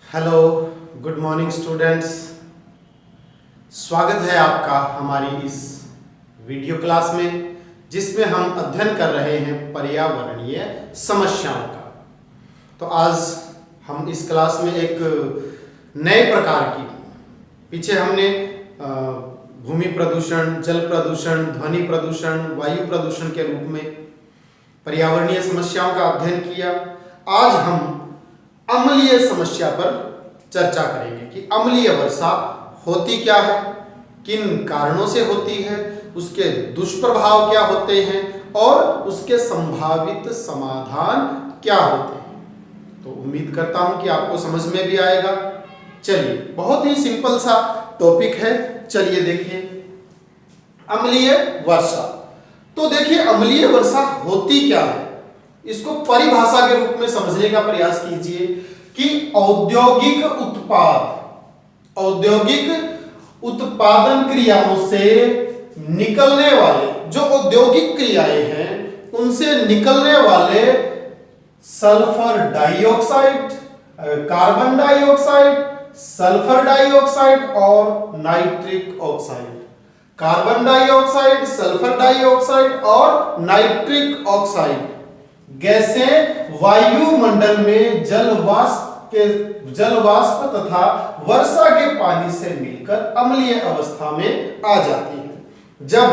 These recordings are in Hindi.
Hello, good morning students. स्वागत है आपका हमारी इस वीडियो क्लास में, जिसमें हम अध्ययन कर रहे हैं पर्यावरणीय समस्याओं का। तो आज हम इस क्लास में एक नए प्रकार की, पीछे हमने भूमि प्रदूषण, जल प्रदूषण, ध्वनि प्रदूषण, वायु प्रदूषण के रूप में पर्यावरणीय समस्याओं का अध्ययन किया। आज हम अम्लीय समस्या पर चर्चा करेंगे कि अम्लीय वर्षा होती क्या है, किन कारणों से होती है, उसके दुष्प्रभाव क्या होते हैं और उसके संभावित समाधान क्या होते हैं। तो उम्मीद करता हूं कि आपको समझ में भी आएगा। चलिए, बहुत ही सिंपल सा टॉपिक है। चलिए देखिए, अम्लीय वर्षा। तो देखिए, अम्लीय वर्षा होती क्या है, इसको परिभाषा के रूप में समझने का प्रयास कीजिए कि औद्योगिक उत्पादन क्रियाओं से निकलने वाले, जो औद्योगिक क्रियाएं हैं उनसे निकलने वाले sulphur dioxide, carbon dioxide, sulphur dioxide और nitric oxide. Carbon dioxide, sulphur dioxide और नाइट्रिक ऑक्साइड गैसें वायुमंडल में जलवाष्प तथा वर्षा के पानी से मिलकर अम्लीय अवस्था में आ जाती है। जब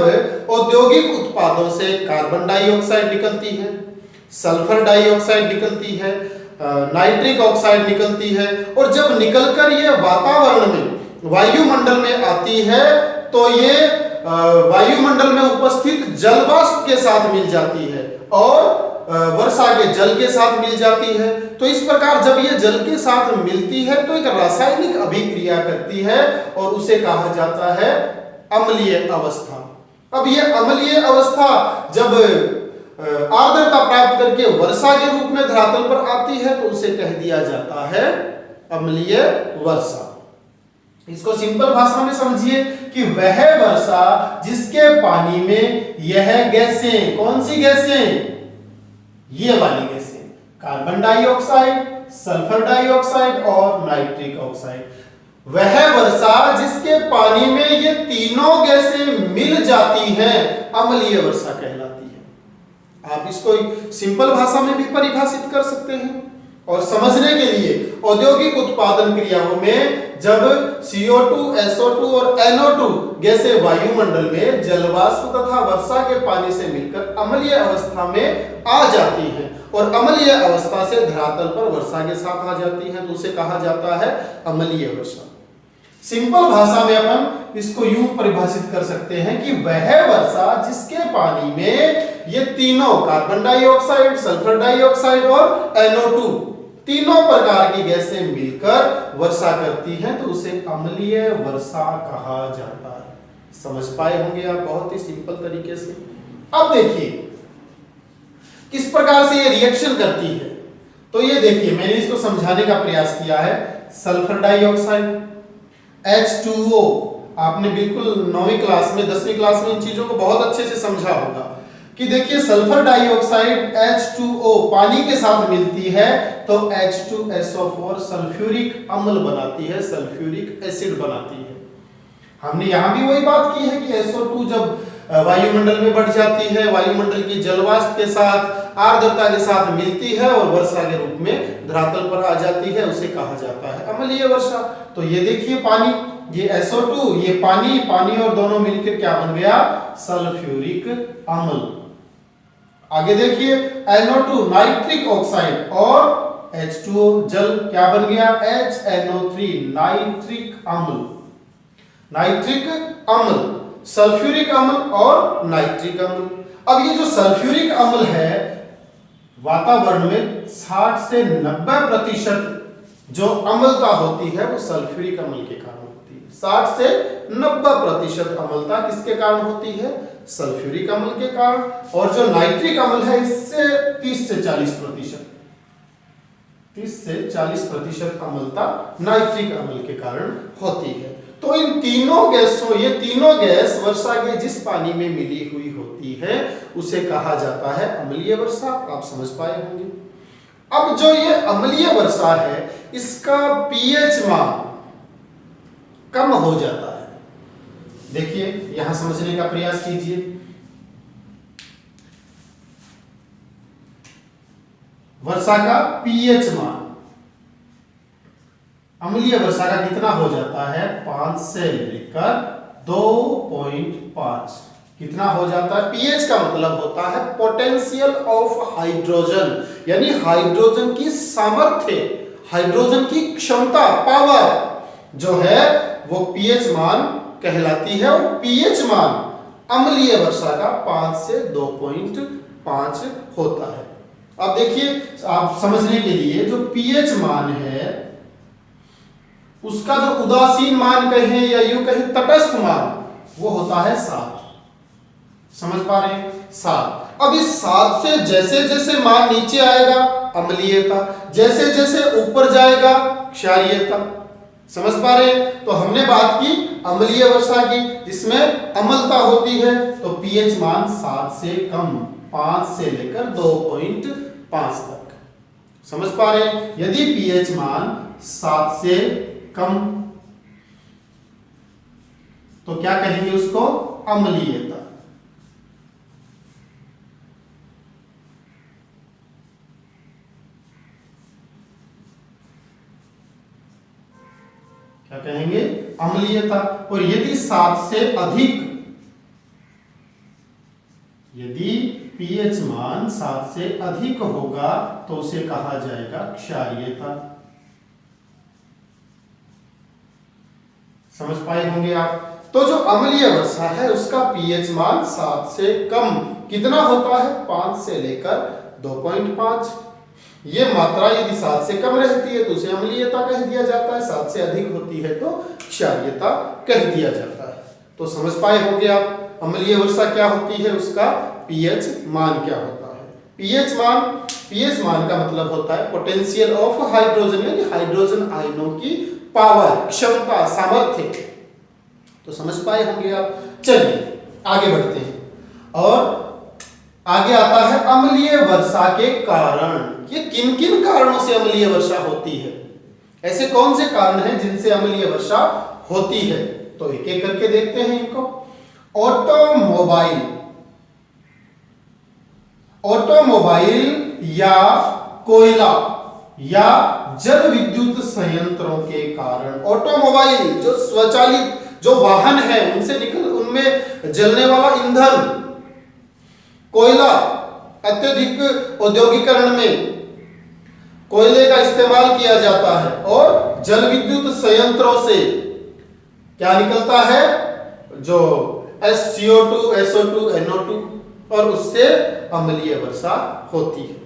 औद्योगिक उत्पादों से कार्बन डाइऑक्साइड निकलती है, सल्फर डाइऑक्साइड निकलती है, नाइट्रिक ऑक्साइड निकलती है, और जब निकलकर ये वातावरण में, वायुमंडल में आती है, तो ये वायुमंडल में उपस्थित जलवाष्प के साथ मिल जाती है और वर्षा के जल के साथ मिल जाती है। तो इस प्रकार जब ये जल के साथ मिलती है तो एक रासायनिक अभिक्रिया करती है और उसे कहा जाता है अम्लीय अवस्था। अब ये अम्लीय अवस्था जब आर्द्रता प्राप्त करके वर्षा के रूप में धरातल पर आती है तो उसे कह दिया जाता है अम्लीय वर्षा। इसको सिंपल भाषा में समझिए कि वह वर्षा जिसके पानी में यह गैसें, कौन सी गैसें, ये वाली गैसें, कार्बन डाइऑक्साइड, सल्फर डाइऑक्साइड और नाइट्रिक ऑक्साइड, वह वर्षा जिसके पानी में ये तीनों गैसें मिल जाती हैं, अम्लीय वर्षा कहलाती है। आप इसको सिंपल भाषा में भी परिभाषित कर सकते हैं। और समझने के लिए, औद्योगिक उत्पादन क्रियाओं में जब CO2, SO2 और NO2 गैसें वायुमंडल में जलवाष्प तथा वर्षा के पानी से मिलकर अम्लीय अवस्था में आ जाती हैं और अम्लीय अवस्था से धरातल पर वर्षा के साथ आ जाती हैं, तो उसे कहा जाता है अम्लीय वर्षा। सिंपल भाषा में अपन इसको यूं परिभाषित कर सकते हैं कि वह वर्षा जिसके पानी में ये तीनों, कार्बन डाइऑक्साइड, सल्फर डाइऑक्साइड और NO2, तीनों प्रकार की गैसें मिलकर वर्षा करती हैं, तो उसे अम्लीय वर्षा कहा जाता है। समझ पाए होंगे आप बहुत ही सिंपल तरीके से। अब देखिए किस प्रकार से ये रिएक्शन करती है। तो ये देखिए, मैंने इसको समझाने का प्रयास किया है। सल्फर डाइऑक्साइड H2O, आपने बिल्कुल 9वीं क्लास में, 10वीं क्लास में इन चीजों को बहुत अच्छे से समझा होगा कि देखिए, सल्फर डाइऑक्साइड H2O पानी के साथ मिलती है तो H2SO4 सल्फ्यूरिक अम्ल बनाती है, सल्फ्यूरिक एसिड बनाती है। हमने यहां भी वही बात की है कि SO2 जब वायुमंडल में बढ़ जाती है, वायुमंडल की जलवाष्प के साथ, आर्द्रता के साथ मिलती है और वर्षा के रूप में धरातल पर आ जाती है, उसे कहा जाता है अम्लीय वर्षा। तो ये देखिए, पानी, ये SO2, ये पानी, पानी और दोनों मिलकर क्या बन गया, सल्फ्यूरिक अम्ल। आगे देखिए, NO2 नाइट्रिक ऑक्साइड और H2O जल क्या बन गया, HNO3 नाइट्रिक अम्ल। नाइट्रिक अम्ल, सल्फ्यूरिक अम्ल और नाइट्रिक अम्ल। अब ये जो सल्फ्यूरिक अम्ल है, वातावरण में 60 से 90% जो अम्लता होती है वो सल्फ्यूरिक अम्ल के कारण होती है। 60 से 90% अम्लता किसके कारण होती है, सल्फ्यूरिक अम्ल के कारण। और जो नाइट्रिक अम्ल है, इससे 30 से 40% अम्लता नाइट्रिक अम्ल के कारण होती है। तो इन तीनों गैसों, ये तीनों गैस वर्षा के जिस पानी में मिली हुई होती है उसे कहा जाता है अम्लीय वर्षा। आप समझ पाए होंगे। अब जो ये अम्लीय वर्षा है इसका पीएच मान कम हो जाता है। देखिए यहां समझने का प्रयास कीजिए। वर्षा का पीएच मान, अम्लीय वर्षा का कितना हो जाता है, 5 से लेकर 2.5। कितना हो जाता है? पीएच का मतलब होता है पोटेंशियल ऑफ हाइड्रोजन, यानी हाइड्रोजन की सामर्थ्य, हाइड्रोजन की क्षमता, पावर जो है वो पीएच मान कहलाती है। और पीएच मान अम्लीय वर्षा का 5 से 2.5 होता है। अब देखिए, आप समझने के लिए जो पीएच मान है उसका जो उदासीन मान कहें या यूं कहें तटस्थ मान, वो होता है 7। समझ पा रहे हैं? 7। अब इस 7 से जैसे जैसे मान नीचे आएगा अम्लीयता, जैसे जैसे ऊपर जाएगा क्षारीयता। समझ पा रहे हैं? तो हमने बात की अम्लीय वर्षा की, जिसमें अम्लता होती है, तो पीएच मान 7 से कम, 5 से लेकर 2.5 तक। समझ पा रहे हैं? यदि पीएच मान 7 से कम तो क्या कहेंगे उसको? अम्लीयता। क्या कहेंगे? अम्लीयता। और यदि 7 से अधिक, यदि पीएच मान 7 से अधिक होगा तो उसे कहा जाएगा क्षारीयता। समझ पाए होंगे आप? तो जो अम्लीय वर्षा है उसका पीएच मान 7 से कम कितना होता है? 5 से लेकर 2.5। ये मात्रा यदि 7 से कम रहती है तो उसे अम्लीयता कह दिया जाता है, 7 से अधिक होती है तो क्षारीयता कह दिया जाता है। तो समझ पाए होंगे आप अम्लीय वर्षा क्या होती है, उसका पीएच मान क्या होता है। पीएच मान का मतलब होता है पोटेंशियल ऑफ हाइड्रोजन, यानी हाइड्रोजन आयनों की पावर, क्षमता, सामर्थ्य। तो समझ पाए होंगे आप। चलिए आगे बढ़ते हैं और आगे आता है अम्लीय वर्षा के कारण। ये किन किन कारणों से अम्लीय वर्षा होती है, ऐसे कौन से कारण हैं जिनसे अम्लीय वर्षा होती है? तो एक एक करके देखते हैं इनको। ऑटोमोबाइल या कोयला या जल विद्युत संयंत्रों के कारण। ऑटोमोबाइल जो स्वचालित जो वाहन है उनमें जलने वाला ईंधन, कोयला अत्यधिक औद्योगिकरण में कोयले का इस्तेमाल किया जाता है, और जल विद्युत संयंत्रों से क्या निकलता है, जो CO2, SO2, NO2, और उससे अम्लीय वर्षा होती है।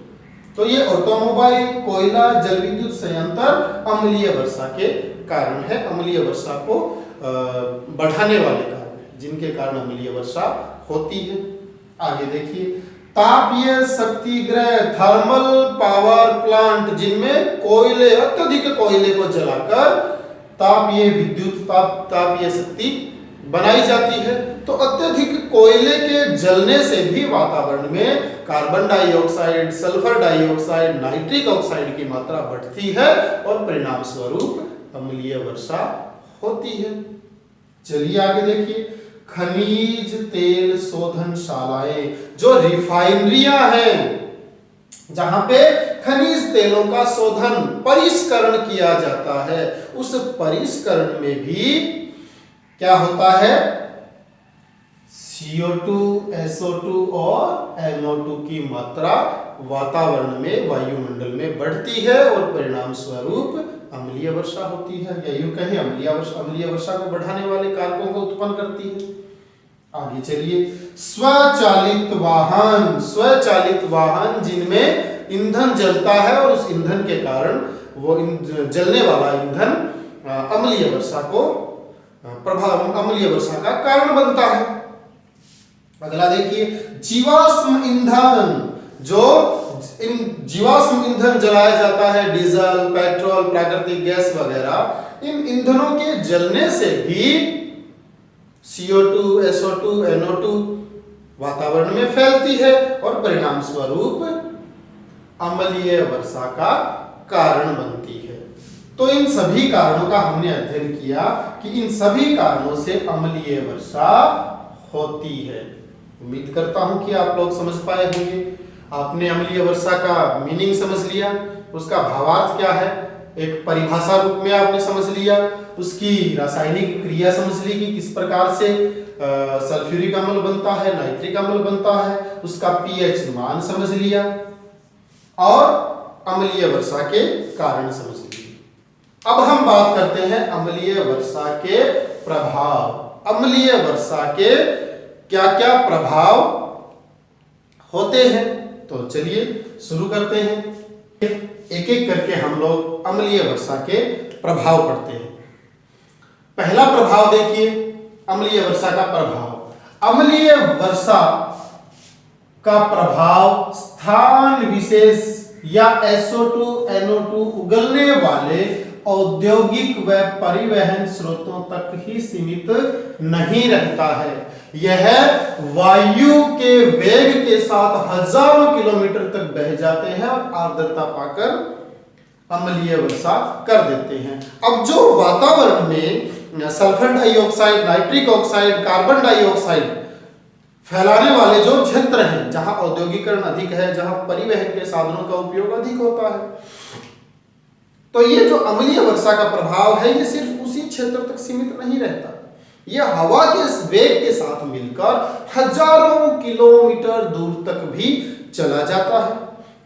तो ये ऑटोमोबाइल, कोयला, जल विद्युत संयंत्र अम्लीय वर्षा के कारण है, अम्लीय वर्षा को बढ़ाने वाले कारण है, जिनके कारण अम्लीय वर्षा होती है। आगे देखिए, तापीय शक्ति गृह, थर्मल पावर प्लांट, जिनमें कोयले, अत्यधिक कोयले को जलाकर तापीय विद्युत तापीय शक्ति बनाई जाती है। तो अत्यधिक कोयले के जलने से भी वातावरण में carbon dioxide, sulphur dioxide, nitric oxide की मात्रा बढ़ती है और परिणाम स्वरूप अम्लीय वर्षा होती है। चलिए आगे देखिए, खनिज तेल शोधनशालाएं, जो रिफाइनरियां हैं जहां पे खनिज तेलों का शोधन, परिष्करण किया जाता है, उस परिष्करण में भी क्या होता है, CO2, SO2 और NO2 की मात्रा वातावरण में, वायुमंडल में बढ़ती है और परिणाम स्वरूप अम्लीय वर्षा होती है, या यूं कहें अम्लीय वर्षा को बढ़ाने वाले कारकों को उत्पन्न करती है। आगे चलिए, स्वचालित वाहन जिनमें ईंधन जलता है और उस ईंधन के कारण वो जलने वाला ईंधन अम्लीय वर्षा को अम्लीय वर्षा का कारण बनता है। अगला देखिए, जीवाश्म ईंधन, जो जीवाश्म ईंधन जलाया जाता है, डीजल, पेट्रोल, प्राकृतिक गैस वगैरह, इन ईंधनों के जलने से भी CO2, SO2, NO2 वातावरण में फैलती है और परिणाम स्वरूप अम्लीय वर्षा का कारण बनती है। तो इन सभी कारणों का हमने अध्ययन किया कि इन सभी कारणों से अम्लीय वर्षा होती है। उम्मीद करता हूं कि आप लोग समझ पाए होंगे। आपने अम्लीय वर्षा का मीनिंग समझ लिया, उसका भावार्थ क्या है, एक परिभाषा रूप में आपने समझ लिया, उसकी रासायनिक क्रिया समझ ली कि किस प्रकार से सल्फ्यूरिक अम्ल बनता है, नाइट्रिक अम्ल बनता है, उसका पीएच मान समझ लिया और अम्लीय वर्षा के कारण समझ लिए। अब हम बात करते हैं अम्लीय वर्षा के प्रभाव। अम्लीय वर्षा के क्या क्या प्रभाव होते हैं, तो चलिए शुरू करते हैं। एक एक करके हम लोग अम्लीय वर्षा के प्रभाव पढ़ते हैं। पहला प्रभाव देखिए, अम्लीय वर्षा का प्रभाव। अम्लीय वर्षा का प्रभाव स्थान विशेष या SO2 NO2 उगलने वाले औद्योगिक व परिवहन स्रोतों तक ही सीमित नहीं रहता है। यह वायु के वेग के साथ हजारों किलोमीटर तक बह जाते हैं और आर्द्रता पाकर अम्लीय वर्षा कर देते हैं। अब जो वातावरण में sulphur dioxide, nitric oxide, carbon dioxide फैलाने वाले जो क्षेत्र हैं, जहां औद्योगिकरण अधिक है, जहां परिवहन के साधनों का उपयोग अधिक होता है, तो ये जो अम्लीय वर्षा का प्रभाव है ये सिर्फ उसी क्षेत्र तक सीमित नहीं रहता। यह हवा के वेग के साथ मिलकर हजारों किलोमीटर दूर तक भी चला जाता है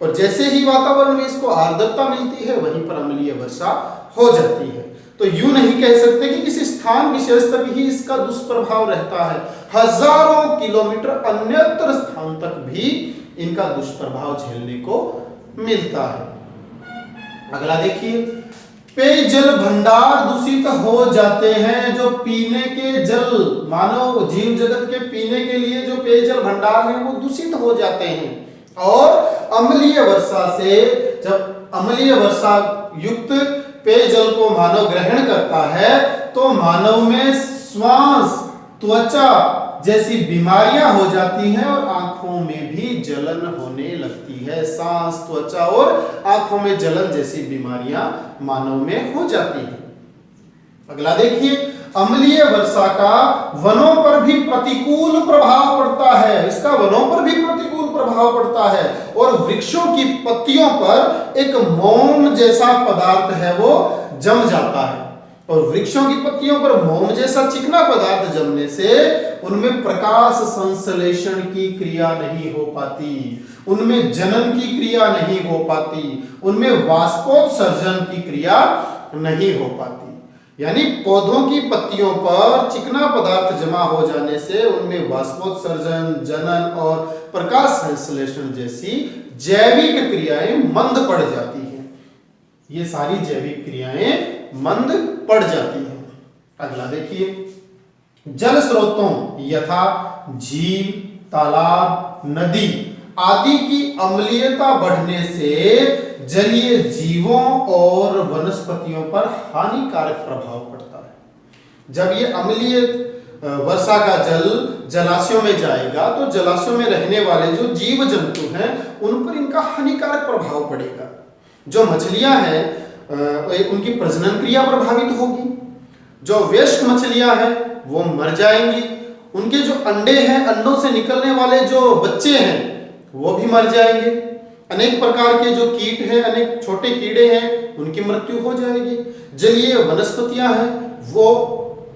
और जैसे ही वातावरण में इसको आर्द्रता मिलती है वहीं पर अम्लीय वर्षा हो जाती है। तो यूं नहीं कह सकते कि किसी स्थान विशेष तक ही इसका दुष्प्रभाव रहता है, हजारों किलोमीटर अन्यत्र स्थान तक भी इनका दुष्प्रभाव झेलने को मिलता है। अगला देखिए, पेयजल भंडार दूषित हो जाते हैं। जो पीने के जल, मानव जीव जगत के पीने के लिए जो पेयजल भंडार हैं वो दूषित हो जाते हैं और अम्लीय वर्षा से, जब अम्लीय वर्षा युक्त पेयजल को मानव ग्रहण करता है तो मानव में श्वास, त्वचा जैसी बीमारियां हो जाती हैं और आंखों में भी जलन होने लगती है। सांस, त्वचा और आंखों में जलन जैसी बीमारियां मानव में हो जाती हैं। अगला देखिए, अम्लीय वर्षा का वनों पर भी प्रतिकूल प्रभाव पड़ता है। इसका वनों पर भी प्रतिकूल प्रभाव पड़ता है और वृक्षों की पत्तियों पर एक मोम जैसा पदार्थ है वो जम जाता है और वृक्षों की पत्तियों पर मोम जैसा चिकना पदार्थ जमने से उनमें प्रकाश संश्लेषण की क्रिया नहीं हो पाती, उनमें जनन की क्रिया नहीं हो पाती, उनमें वाष्पोत्सर्जन की क्रिया नहीं हो पाती। यानी पौधों की पत्तियों पर चिकना पदार्थ जमा हो जाने से उनमें वाष्पोत्सर्जन, जनन और प्रकाश संश्लेषण जैसी जैविक क्रियाएं मंद पड़ जाती हैं। ये सारी जैविक क्रियाएं मंद पड़ जाती हैं। अगला देखिए, जल स्रोतों यथा झील, तालाब, नदी आदि की अम्लीयता बढ़ने से जलीय जीवों और वनस्पतियों पर हानिकारक प्रभाव पड़ता है। जब ये अम्लीय वर्षा का जल जलाशयों में जाएगा तो जलाशयों में रहने वाले जो जीव जंतु हैं उन पर इनका हानिकारक प्रभाव पड़ेगा। जो मछलियां हैं उनकी प्रजनन क्रिया प्रभावित होगी, जो वयस्क मछलियां हैं वो मर जाएंगी, उनके जो अंडे हैं, अंडों से निकलने वाले जो बच्चे हैं वो भी मर जाएंगे, अनेक प्रकार के जो कीट हैं, अनेक छोटे कीड़े हैं उनकी मृत्यु हो जाएगी, जलीय वनस्पतियां हैं वो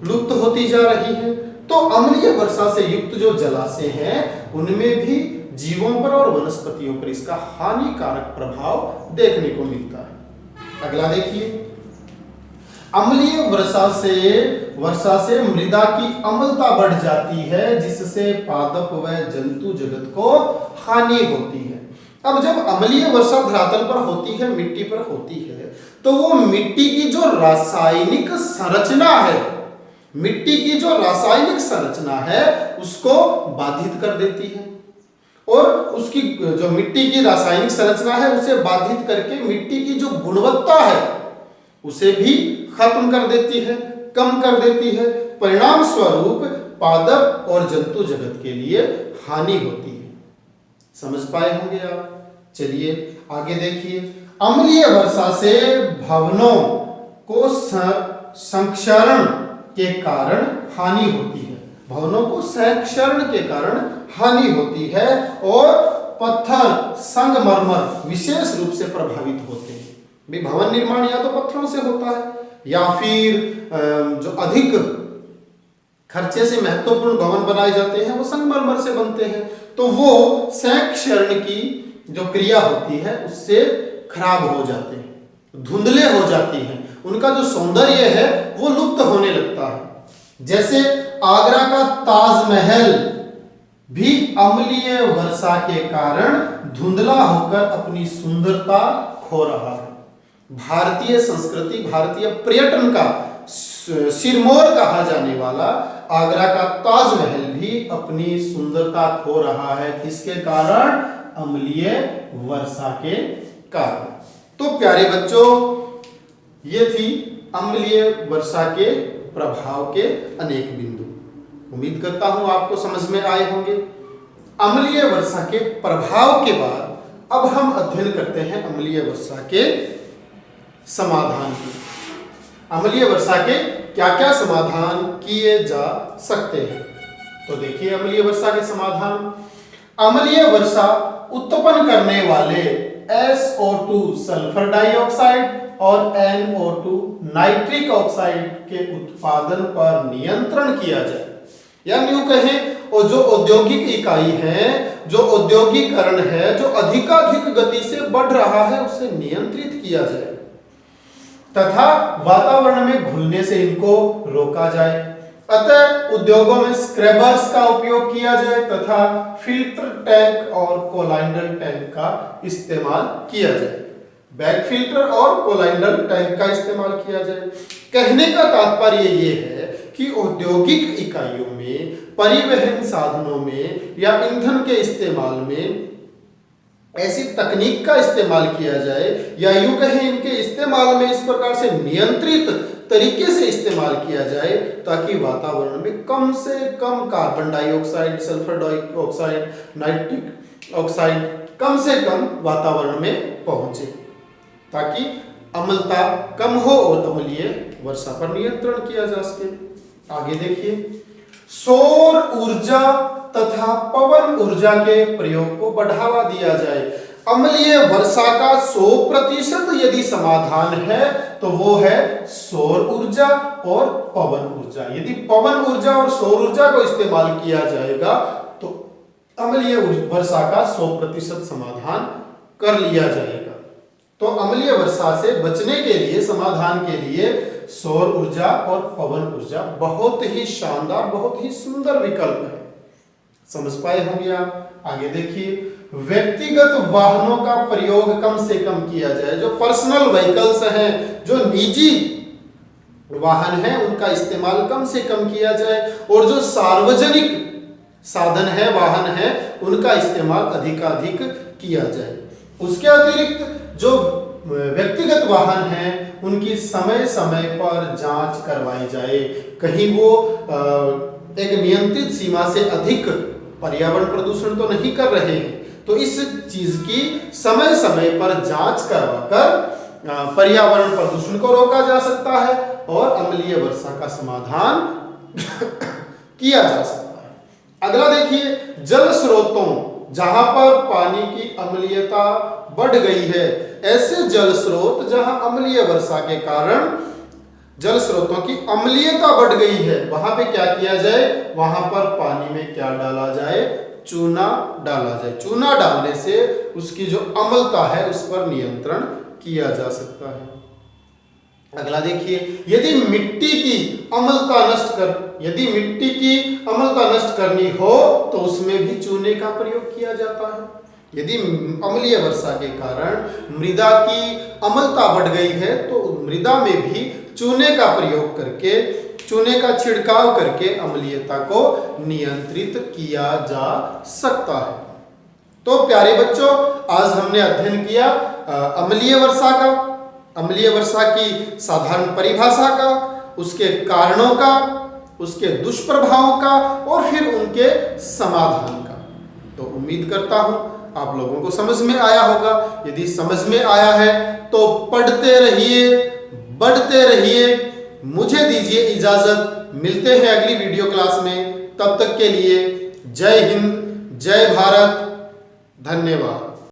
लुप्त होती जा रही हैं। तो अम्लीय वर्षा से युक्त जो जलाशय हैं उनमें भी जीवों पर और वनस्पतियों पर इसका हानिकारक प्रभाव देखने को मिलता है। अगला देखिए, अम्लीय वर्षा से मृदा की अम्लता बढ़ जाती है जिससे पादप व जंतु जगत को हानि होती है। अब जब अम्लीय वर्षा धरातल पर होती है, मिट्टी पर होती है, तो वो मिट्टी की जो रासायनिक संरचना है, मिट्टी की जो रासायनिक संरचना है उसको बाधित कर देती है और उसकी जो मिट्टी की रासायनिक संरचना है उसे बाधित करके मिट्टी की जो गुणवत्ता है उसे भी खत्म कर देती है, कम कर देती है। परिणाम स्वरूप पादप और जंतु जगत के लिए हानि होती है। समझ पाए होंगे आप। चलिए आगे देखिए, अम्लीय वर्षा से भवनों को संक्षरण के कारण हानि होती है। भवनों को संक्षरण के कारण हानि होती है और पत्थर, संगमरमर विशेष रूप से प्रभावित होते हैं। भी भवन निर्माण या तो पत्थरों से होता है या फिर जो अधिक खर्चे से महत्वपूर्ण भवन बनाए जाते हैं वो संगमरमर से बनते हैं, तो वो संक्षरण की जो क्रिया होती है उससे खराब हो जाते हैं, धुंधले हो जाती हैं, उनका जो सौंदर्य है वो लुप्त होने लगता है। जैसे आगरा का ताजमहल भी अम्लीय वर्षा के कारण धुंधला होकर अपनी सुंदरता खो रहा है। भारतीय संस्कृति, भारतीय पर्यटन का सिरमौर कहा जाने वाला आगरा का ताजमहल भी अपनी सुंदरता खो रहा है। किसके कारण? अम्लीय वर्षा के कारण। तो प्यारे बच्चों, ये थी अम्लीय वर्षा के प्रभाव के अनेक बिंदु। उम्मीद करता हूं आपको समझ में आए होंगे। अम्लीय वर्षा के प्रभाव के बाद अब हम अध्ययन करते हैं अम्लीय वर्षा के समाधान की। अम्लीय वर्षा के क्या क्या समाधान किए जा सकते हैं? तो देखिए अम्लीय वर्षा के समाधान। अम्लीय वर्षा उत्पन्न करने वाले SO2 सल्फर डाइऑक्साइड और NO2 नाइट्रिक ऑक्साइड के उत्पादन पर नियंत्रण किया जाए, या यूं कहें और जो औद्योगिक इकाई है, जो औद्योगिकरण है, जो अधिकाधिक गति से बढ़ रहा है, उसे नियंत्रित किया जाए तथा वातावरण में घुलने से इनको रोका जाए। अतः उद्योगों में स्क्रैबर्स का उपयोग किया जाए तथा फिल्टर टैंक और कोलाइडल टैंक का इस्तेमाल किया जाए। बैक फिल्टर और कोलाइडल टैंक का इस्तेमाल किया जाए। कहने का तात्पर्य ये है कि औद्योगिक इकाइयों में, परिवहन साधनों में या ईंधन के इस्तेमाल में ऐसी तकनीक का इस्तेमाल किया जाए, या यूं कहें इनके इस्तेमाल में इस प्रकार से नियंत्रित तरीके से इस्तेमाल किया जाए ताकि वातावरण में कम से कम carbon dioxide, sulphur dioxide, nitric oxide कम से कम वातावरण में पहुंचे, ताकि अम्लता कम हो और अम्लीय वर्षा पर नियंत्रण किया जा सके। आगे देखिए, सौर ऊर्जा तथा पवन ऊर्जा के प्रयोग को बढ़ावा दिया जाए। अम्लीय वर्षा का 100% यदि समाधान है तो वो है सौर ऊर्जा और पवन ऊर्जा। यदि पवन ऊर्जा और सौर ऊर्जा को इस्तेमाल किया जाएगा तो अम्लीय वर्षा का 100% समाधान कर लिया जाएगा। तो अम्लीय वर्षा से बचने के लिए, समाधान के लिए सौर ऊर्जा और पवन ऊर्जा बहुत ही शानदार, बहुत ही सुंदर विकल्प है। समझ पाए होंगे आप? आगे देखिए, व्यक्तिगत वाहनों का प्रयोग कम से कम किया जाए। जो पर्सनल व्हीकल्स हैं, जो निजी वाहन हैं, उनका इस्तेमाल कम से कम किया जाए और जो सार्वजनिक साधन है, वाहन है, उनका इस्तेमाल अधिकाधिक किया जाए। उसके अतिरिक्त जो व्यक्तिगत वाहन हैं उनकी समय समय पर जांच करवाई जाए, कहीं वो एक नियंत्रित सीमा से अधिक पर्यावरण प्रदूषण तो नहीं कर रहे हैं। तो इस चीज की समय समय पर जांच करवाकर पर्यावरण प्रदूषण को रोका जा सकता है और अम्लीय वर्षा का समाधान किया जा सकता है। अगला देखिए, जल स्रोतों, जहां पर पानी की अम्लीयता बढ़ गई है, ऐसे जल स्रोत जहां अम्लीय वर्षा के कारण जल स्रोतों की अम्लीयता बढ़ गई है, वहां पे क्या किया जाए? वहां पर पानी में क्या डाला जाए? चूना डाला जाए। चूना डालने से उसकी जो अम्लता है उस पर नियंत्रण किया जा सकता है। अगला देखिए, यदि मिट्टी की अम्लता नष्ट करनी हो तो उसमें भी चूने का प्रयोग किया जाता है। यदि अम्लीय वर्षा के कारण मृदा की अम्लता बढ़ गई है तो मृदा में भी चूने का प्रयोग करके, चूने का छिड़काव करके अम्लीयता को नियंत्रित किया जा सकता है। तो प्यारे बच्चों, आज हमने अध्ययन किया अम्लीय वर्षा का, अम्लीय वर्षा की साधारण परिभाषा का, उसके कारणों का, उसके दुष्प्रभावों का और फिर उनके समाधान का। तो उम्मीद करता हूं आप लोगों को समझ में आया होगा। यदि समझ में आया है तो पढ़ते रहिए, बढ़ते रहिए। मुझे दीजिए इजाजत, मिलते हैं अगली वीडियो क्लास में। तब तक के लिए जय हिंद, जय भारत, धन्यवाद।